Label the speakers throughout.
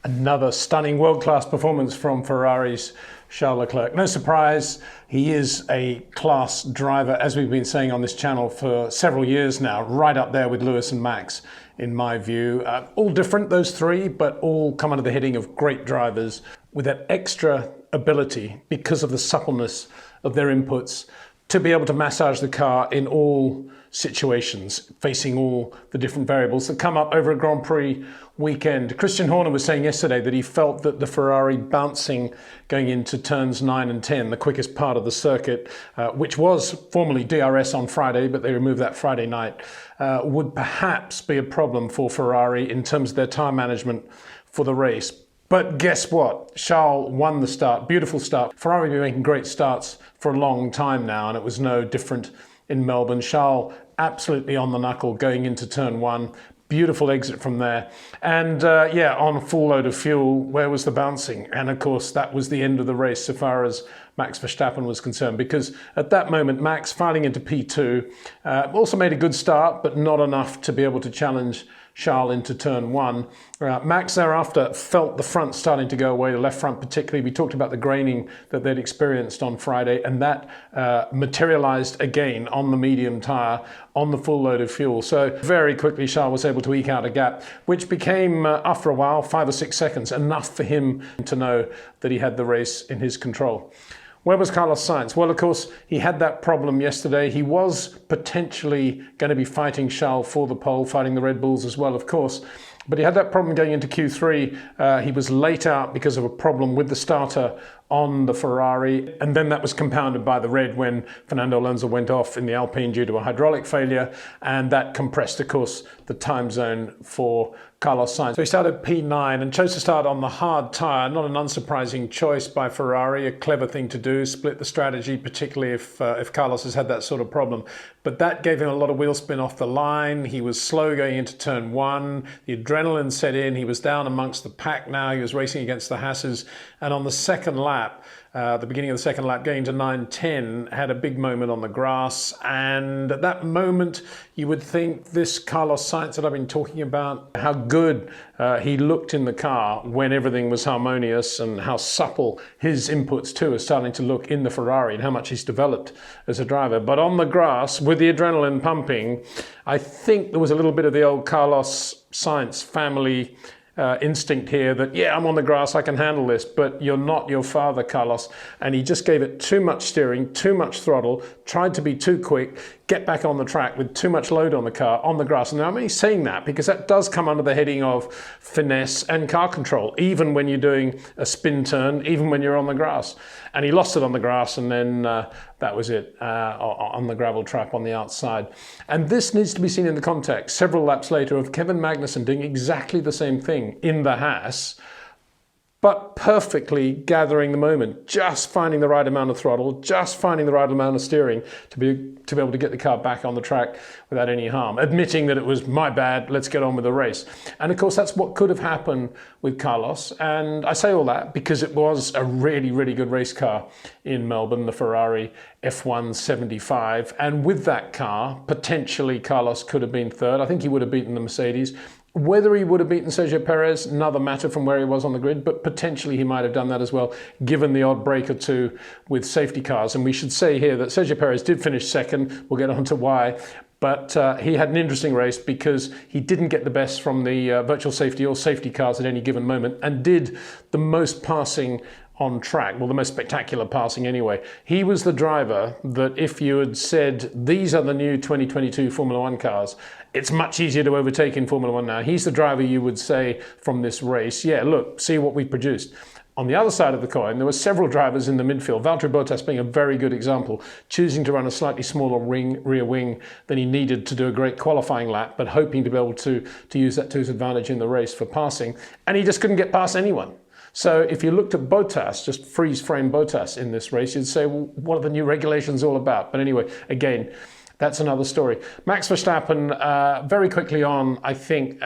Speaker 1: Another stunning world-class performance from Ferrari's Charles Leclerc. No surprise, he is a class driver, as we've been saying on this channel for several years now, right up there with Lewis and Max, in my view. All different, those three, but all come under the heading of great drivers with that extra ability, because of the suppleness of their inputs, to be able to massage the car in all situations, facing all the different variables that come up over a Grand Prix weekend. Christian Horner was saying yesterday that he felt that the Ferrari bouncing going into turns 9 and 10, the quickest part of the circuit, which was formerly DRS on Friday, but they removed that Friday night, would perhaps be a problem for Ferrari in terms of their time management for the race. But guess what? Charles won the start, beautiful start. Ferrari have been making great starts for a long time now, and it was no different in Melbourne. Charles absolutely on the knuckle going into turn 1. Beautiful exit from there. And yeah, on a full load of fuel, where was the bouncing? And of course, that was the end of the race so far as Max Verstappen was concerned, because at that moment, Max filing into P2 also made a good start, but not enough to be able to challenge Charles into turn 1. Max thereafter felt the front starting to go away, the left front particularly. We talked about the graining that they'd experienced on Friday, and that materialized again on the medium tyre, on the full load of fuel. So very quickly Charles was able to eke out a gap, which became, after a while, 5 or 6 seconds, enough for him to know that he had the race in his control. Where was Carlos Sainz? Well, of course, he had that problem yesterday. He was potentially going to be fighting Charles for the pole, fighting the Red Bulls as well, of course. But he had that problem going into Q3. He was late out because of a problem with the starter on the Ferrari. And then that was compounded by the red when Fernando Alonso went off in the Alpine due to a hydraulic failure. And that compressed, of course, the time zone for Carlos Sainz. So he started P9 and chose to start on the hard tyre. Not an unsurprising choice by Ferrari, a clever thing to do, split the strategy, particularly if Carlos has had that sort of problem. But that gave him a lot of wheel spin off the line. He was slow going into turn 1. The adrenaline set in. He was down amongst the pack now. He was racing against the Haas's. And on the second lap, the beginning of the second lap, going to 9:10, had a big moment on the grass. And at that moment, you would think this Carlos Sainz that I've been talking about, how good he looked in the car when everything was harmonious, and how supple his inputs too are starting to look in the Ferrari, and how much he's developed as a driver. But on the grass, with the adrenaline pumping, I think there was a little bit of the old Carlos Sainz family instinct here that, yeah, I'm on the grass, I can handle this, but you're not your father, Carlos. And he just gave it too much steering, too much throttle, tried to be too quick, get back on the track with too much load on the car, on the grass. And I'm only saying that because that does come under the heading of finesse and car control, even when you're doing a spin turn, even when you're on the grass. And he lost it on the grass, and then that was it, on the gravel trap on the outside. And this needs to be seen in the context, several laps later, of Kevin Magnussen doing exactly the same thing in the Haas, but perfectly gathering the moment, just finding the right amount of throttle, just finding the right amount of steering to be able to get the car back on the track without any harm, admitting that it was my bad, let's get on with the race. And of course, that's what could have happened with Carlos. And I say all that because it was a really, really good race car in Melbourne, the Ferrari F1 75. And with that car, potentially Carlos could have been third. I think he would have beaten the Mercedes. Whether he would have beaten Sergio Perez, another matter from where he was on the grid, but potentially he might have done that as well, given the odd break or two with safety cars. And we should say here that Sergio Perez did finish second. We'll get on to why. But he had an interesting race because he didn't get the best from the virtual safety or safety cars at any given moment, and did the most passing on track, well, the most spectacular passing anyway. He was the driver that if you had said, these are the new 2022 Formula One cars, it's much easier to overtake in Formula One now. He's the driver you would say from this race, yeah, look, see what we produced. On the other side of the coin, there were several drivers in the midfield, Valtteri Bottas being a very good example, choosing to run a slightly smaller rear wing than he needed to do a great qualifying lap, but hoping to be able to use that to his advantage in the race for passing. And he just couldn't get past anyone. So if you looked at Bottas, just freeze frame Bottas in this race, you'd say, well, what are the new regulations all about? But anyway, again, that's another story. Max Verstappen, very quickly on, I think,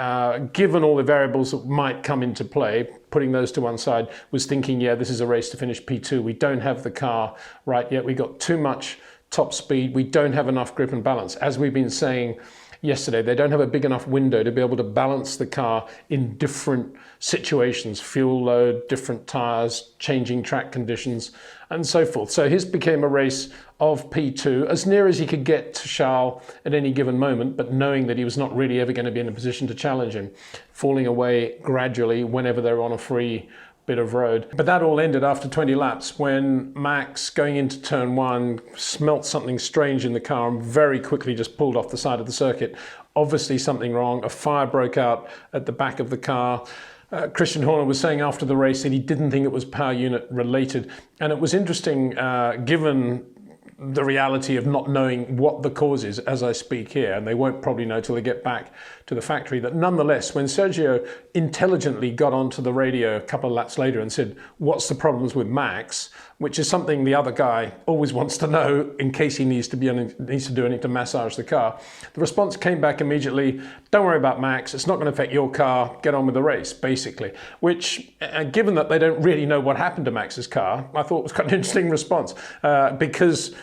Speaker 1: given all the variables that might come into play, putting those to one side, was thinking, yeah, this is a race to finish P2. We don't have the car right yet. We got too much top speed. We don't have enough grip and balance. As we've been saying yesterday. They don't have a big enough window to be able to balance the car in different situations, fuel load, different tyres, changing track conditions, and so forth. So his became a race of P2, as near as he could get to Charles at any given moment, but knowing that he was not really ever going to be in a position to challenge him, falling away gradually whenever they were on a free bit of road. But that all ended after 20 laps when Max, going into turn one, smelt something strange in the car and very quickly just pulled off the side of the circuit. Obviously something wrong. A fire broke out at the back of the car. Christian Horner was saying after the race that he didn't think it was power unit related. And it was interesting, given the reality of not knowing what the cause is as I speak here, and they won't probably know till they get back to the factory, that nonetheless, when Sergio intelligently got onto the radio a couple of laps later and said, what's the problems with Max, which is something the other guy always wants to know in case he needs to do anything to massage the car, the response came back immediately, don't worry about Max, it's not going to affect your car, get on with the race, basically. Which, given that they don't really know what happened to Max's car, I thought was quite an interesting response, because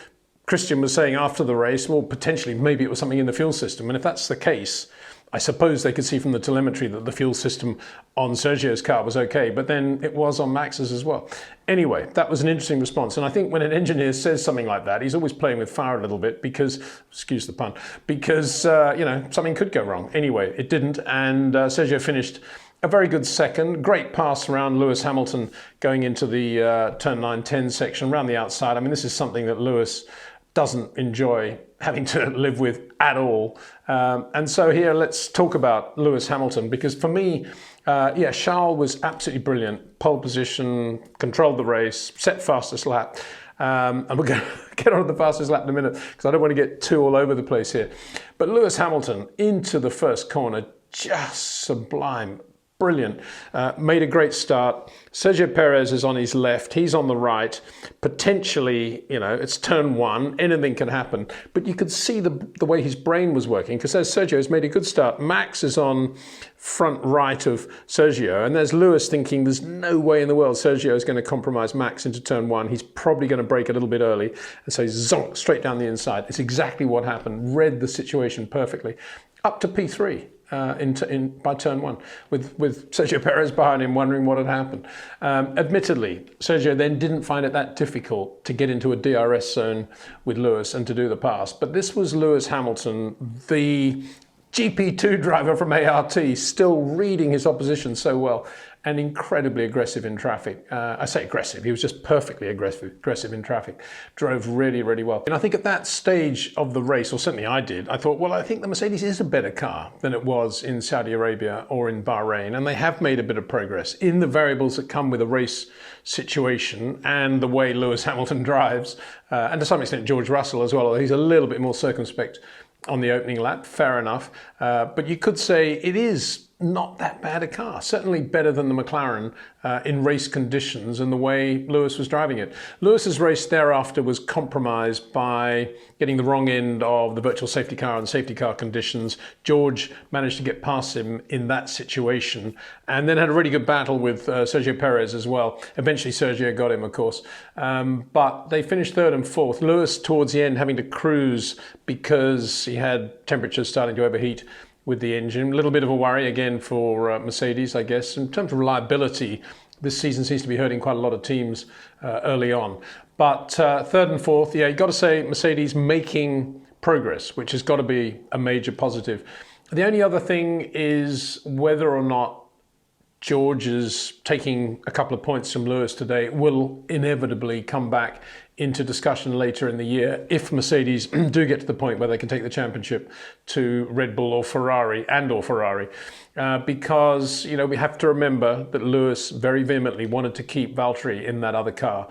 Speaker 1: Christian was saying after the race, well, potentially maybe it was something in the fuel system, and if that's the case, I suppose they could see from the telemetry that the fuel system on Sergio's car was okay, but then it was on Max's as well. Anyway, that was an interesting response. And I think when an engineer says something like that, he's always playing with fire a little bit because, excuse the pun, because, something could go wrong. Anyway, it didn't. And Sergio finished a very good second. Great pass around Lewis Hamilton going into the turn 9-10 section around the outside. I mean, this is something that Lewis doesn't enjoy having to live with at all. And so here, let's talk about Lewis Hamilton, because for me, Charles was absolutely brilliant. Pole position, controlled the race, set fastest lap. And we're going to get on to the fastest lap in a minute, because I don't want to get too all over the place here. But Lewis Hamilton into the first corner, just sublime. Brilliant. Made a great start. Sergio Perez is on his left. He's on the right. Potentially, it's turn one. Anything can happen. But you could see the way his brain was working, because as Sergio has made a good start, Max is on front right of Sergio. And there's Lewis thinking there's no way in the world Sergio is going to compromise Max into turn one. He's probably going to brake a little bit early. And so he's zonked straight down the inside. It's exactly what happened. Read the situation perfectly. Up to P3. By turn one, with Sergio Perez behind him wondering what had happened. Admittedly, Sergio then didn't find it that difficult to get into a DRS zone with Lewis and to do the pass. But this was Lewis Hamilton, the GP2 driver from ART, still reading his opposition so well and incredibly aggressive in traffic. I say aggressive, he was just perfectly aggressive in traffic. Drove really, really well. And I think at that stage of the race, or certainly I did, I thought, well, I think the Mercedes is a better car than it was in Saudi Arabia or in Bahrain. And they have made a bit of progress in the variables that come with a race situation and the way Lewis Hamilton drives. And to some extent, George Russell as well, although he's a little bit more circumspect on the opening lap, fair enough. But you could say it is not that bad a car, certainly better than the McLaren in race conditions and the way Lewis was driving it. Lewis's race thereafter was compromised by getting the wrong end of the virtual safety car and safety car conditions. George managed to get past him in that situation and then had a really good battle with Sergio Perez as well. Eventually Sergio got him, of course, but they finished third and fourth. Lewis towards the end having to cruise because he had temperatures starting to overheat with the engine. A little bit of a worry again for Mercedes, I guess. In terms of reliability, this season seems to be hurting quite a lot of teams early on. But third and fourth, you've got to say Mercedes making progress, which has got to be a major positive. The only other thing is whether or not George's taking a couple of points from Lewis today will inevitably come back into discussion later in the year if Mercedes do get to the point where they can take the championship to Red Bull or Ferrari because we have to remember that Lewis very vehemently wanted to keep Valtteri in that other car.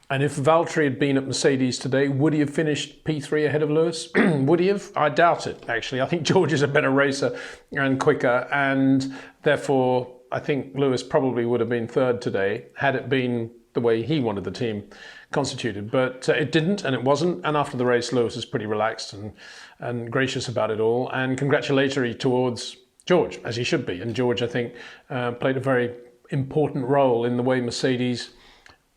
Speaker 1: And if Valtteri had been at Mercedes today, would he have finished P3 ahead of Lewis? Would he have? I doubt it, actually. I think George is a better racer and quicker, and therefore I think Lewis probably would have been third today had it been the way he wanted the team constituted. But it didn't, and it wasn't. And after the race, Lewis was pretty relaxed and gracious about it all, and congratulatory towards George, as he should be. And George, I think, played a very important role in the way Mercedes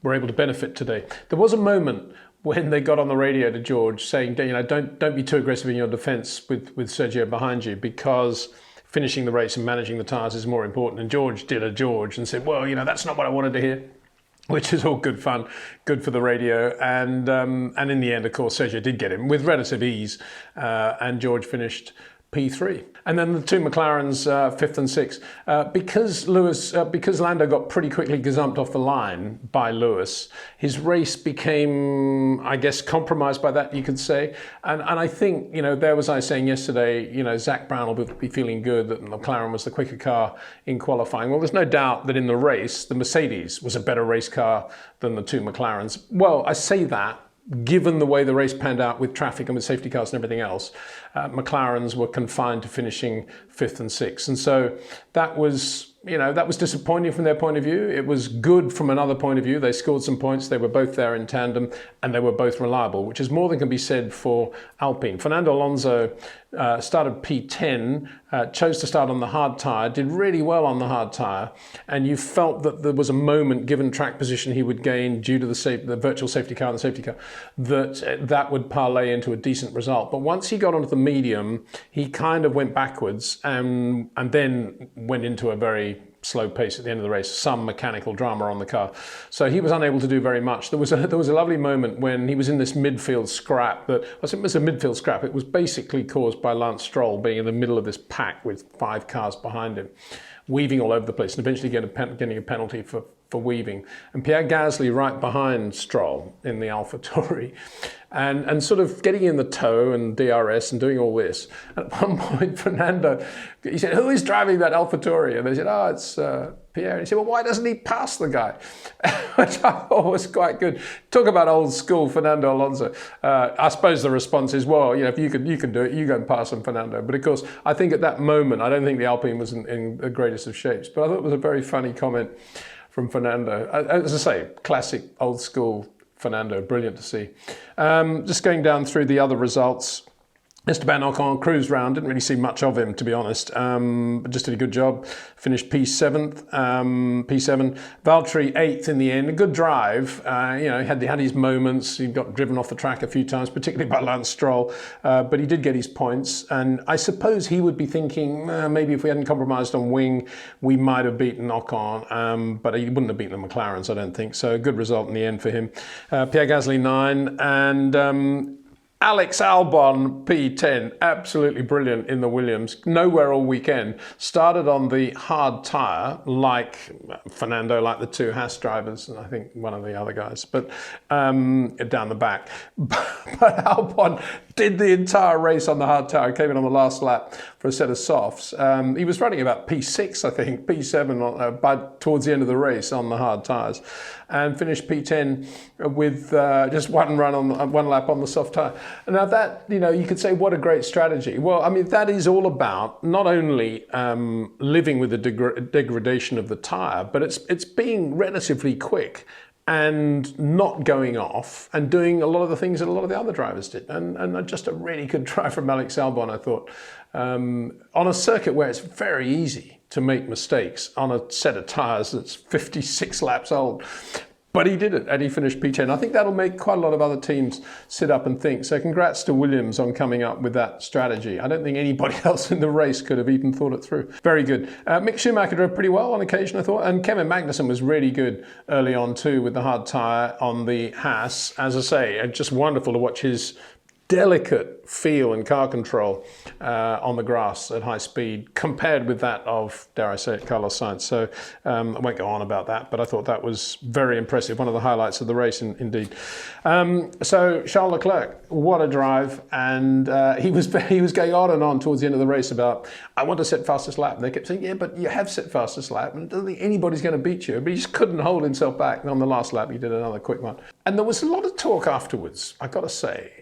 Speaker 1: were able to benefit today. There was a moment when they got on the radio to George saying, don't be too aggressive in your defence with Sergio behind you, because finishing the race and managing the tyres is more important. And George did a George and said, well, that's not what I wanted to hear. Which is all good fun, good for the radio. And in the end, of course, Sergio did get him with relative ease, and George finished P3. And then the two McLarens, 5th and 6th, because Lando got pretty quickly gazumped off the line by Lewis, his race became, I guess, compromised by that, you could say. And I think, there was I saying yesterday, Zach Brown will be feeling good that McLaren was the quicker car in qualifying. Well, there's no doubt that in the race, the Mercedes was a better race car than the two McLarens. Well, I say that, given the way the race panned out with traffic and with safety cars and everything else, McLarens were confined to finishing 5th and 6th. And so that was disappointing from their point of view. It was good from another point of view. They scored some points. They were both there in tandem, and they were both reliable, which is more than can be said for Alpine. Fernando Alonso started P10, chose to start on the hard tyre, did really well on the hard tyre, and you felt that there was a moment, given track position he would gain due to the virtual safety car and the safety car, that would parlay into a decent result. But once he got onto the medium, he kind of went backwards and then went into a very slow pace at the end of the race, some mechanical drama on the car. So he was unable to do very much. There was a lovely moment when he was in this midfield scrap that, I think it was a midfield scrap, it was basically caused by Lance Stroll being in the middle of this pack with 5 cars behind him, weaving all over the place, and eventually getting a penalty for weaving. And Pierre Gasly right behind Stroll in the Alfa Tauri, and sort of getting in the tow and DRS and doing all this. And at one point, Fernando, he said, who is driving that Alfa Tauri? And they said, oh, it's Pierre. And he said, well, why doesn't he pass the guy? Which I thought was quite good. Talk about old school Fernando Alonso. I suppose the response is, well, if you can do it, you go and pass him, Fernando. But of course, I think at that moment, I don't think the Alpine was in the greatest of shapes. But I thought it was a very funny comment from Fernando. As I say, classic old school Fernando, brilliant to see. Just going down through the other results. Esteban Ocon cruised round, didn't really see much of him, to be honest, but just did a good job. Finished P7. Valtteri 8th in the end. A good drive. He had his moments. He got driven off the track a few times, particularly by Lance Stroll, but he did get his points. And I suppose he would be thinking, maybe if we hadn't compromised on wing, we might have beaten Ocon, but he wouldn't have beaten the McLarens, I don't think. So a good result in the end for him. Pierre Gasly 9, and Alex Albon, P10, absolutely brilliant in the Williams. Nowhere all weekend. Started on the hard tyre, like Fernando, like the two Haas drivers, and I think one of the other guys, but down the back. But Albon did the entire race on the hard tyre, came in on the last lap for a set of softs. He was running about P6, I think, P7 towards the end of the race on the hard tyres, and finished P10 with just one lap on the soft tyre. Now that, you could say, what a great strategy. Well, I mean, that is all about not only living with the degradation of the tyre, but it's being relatively quick and not going off and doing a lot of the things that a lot of the other drivers did. And just a really good drive from Alex Albon, I thought, on a circuit where it's very easy to make mistakes on a set of tyres that's 56 laps old. But he did it, and he finished P10. I think that'll make quite a lot of other teams sit up and think. So congrats to Williams on coming up with that strategy. I don't think anybody else in the race could have even thought it through. Very good. Mick Schumacher drove pretty well on occasion, I thought. And Kevin Magnussen was really good early on too with the hard tyre on the Haas. As I say, just wonderful to watch his delicate feel and car control on the grass at high speed compared with that of, dare I say it, Carlos Sainz. So I won't go on about that, but I thought that was very impressive. One of the highlights of the race, indeed. So Charles Leclerc, what a drive. And he was going on and on towards the end of the race about, I want to set fastest lap. And they kept saying, yeah, but you have set fastest lap, and I don't think anybody's going to beat you. But he just couldn't hold himself back. And on the last lap, he did another quick one. And there was a lot of talk afterwards, I've got to say.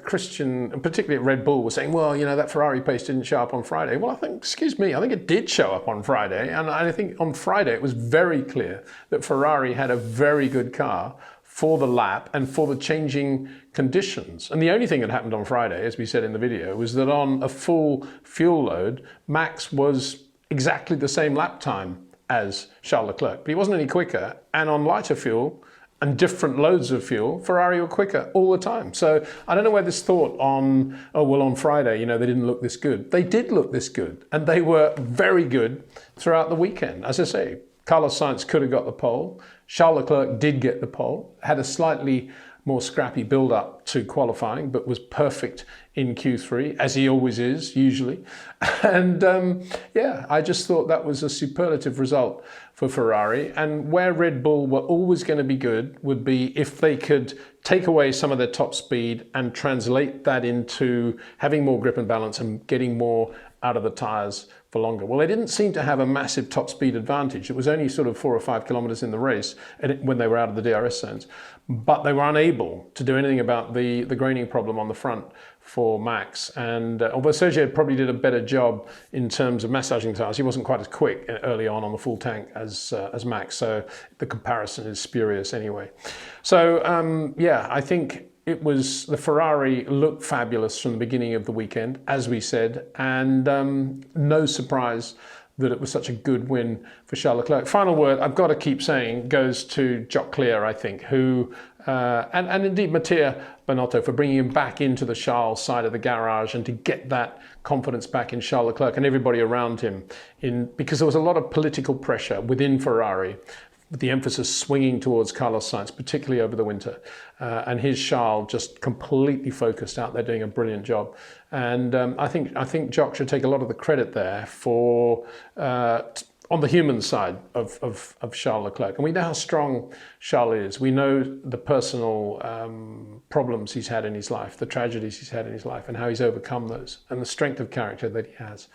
Speaker 1: Christian, and particularly at Red Bull, was saying, well, that Ferrari pace didn't show up on Friday. Well, I think it did show up on Friday. And I think on Friday it was very clear that Ferrari had a very good car for the lap and for the changing conditions. And the only thing that happened on Friday, as we said in the video, was that on a full fuel load, Max was exactly the same lap time as Charles Leclerc, but he wasn't any quicker. And on lighter fuel, and different loads of fuel, Ferrari were quicker all the time. So I don't know where this thought on, oh, well, on Friday, they didn't look this good. They did look this good, and they were very good throughout the weekend. As I say, Carlos Sainz could have got the pole. Charles Leclerc did get the pole, had a slightly more scrappy build-up to qualifying, but was perfect in Q3, as he always is, usually. And I just thought that was a superlative result for Ferrari. And where Red Bull were always going to be good would be if they could take away some of their top speed and translate that into having more grip and balance and getting more out of the tyres for longer. Well, they didn't seem to have a massive top speed advantage. It was only sort of 4 or 5 kilometers in the race when they were out of the DRS zones. But they were unable to do anything about the graining problem on the front for Max. And although Sergio probably did a better job in terms of massaging tyres, he wasn't quite as quick early on the full tank as Max. So the comparison is spurious anyway. So I think it was the Ferrari looked fabulous from the beginning of the weekend, as we said, and no surprise that it was such a good win for Charles Leclerc. Final word, I've got to keep saying, goes to Leclerc, I think, who, and indeed Mattia Binotto for bringing him back into the Charles side of the garage and to get that confidence back in Charles Leclerc and everybody around him, because there was a lot of political pressure within Ferrari, with the emphasis swinging towards Carlos Sainz, particularly over the winter. And his Charles just completely focused out there doing a brilliant job. And I think Jock should take a lot of the credit there for on the human side of Charles Leclerc. And we know how strong Charles is. We know the personal problems he's had in his life, the tragedies he's had in his life, and how he's overcome those, and the strength of character that he has.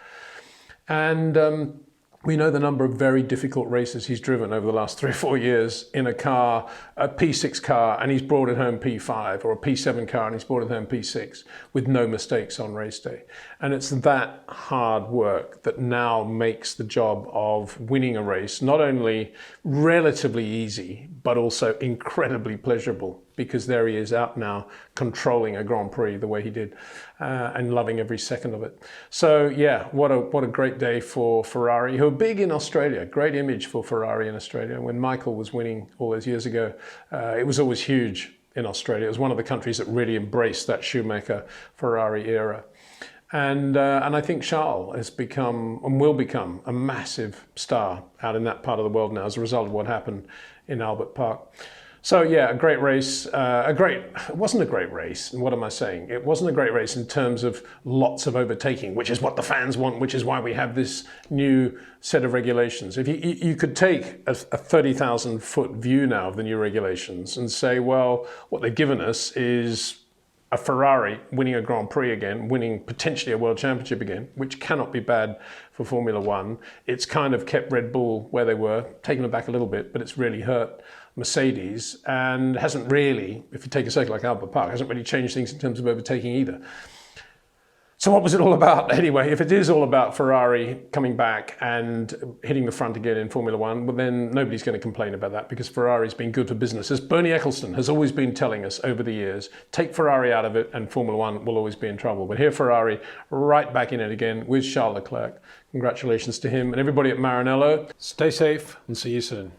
Speaker 1: And we know the number of very difficult races he's driven over the last 3 or 4 years in a car, a P6 car, and he's brought it home P5, or a P7 car and he's brought it home P6 with no mistakes on race day. And it's that hard work that now makes the job of winning a race not only relatively easy, but also incredibly pleasurable, because there he is out now controlling a Grand Prix the way he did and loving every second of it. So yeah, what a great day for Ferrari, who are big in Australia. Great image for Ferrari in Australia. When Michael was winning all those years ago, it was always huge in Australia. It was one of the countries that really embraced that Schumacher-Ferrari era. And I think Charles has become and will become a massive star out in that part of the world now as a result of what happened in Albert Park. So yeah, a great race. It wasn't a great race. And what am I saying? It wasn't a great race in terms of lots of overtaking, which is what the fans want, which is why we have this new set of regulations. If you could take a 30,000 foot view now of the new regulations and say, well, what they've given us is a Ferrari winning a Grand Prix again, winning potentially a World Championship again, which cannot be bad for Formula One. It's kind of kept Red Bull where they were, taken them back a little bit, but it's really hurt Mercedes and hasn't really, if you take a circuit like Albert Park, hasn't really changed things in terms of overtaking either. So what was it all about anyway? If it is all about Ferrari coming back and hitting the front again in Formula One, well then nobody's going to complain about that, because Ferrari's been good for business. As Bernie Ecclestone has always been telling us over the years, take Ferrari out of it and Formula One will always be in trouble. But here Ferrari right back in it again with Charles Leclerc. Congratulations to him and everybody at Maranello. Stay safe and see you soon.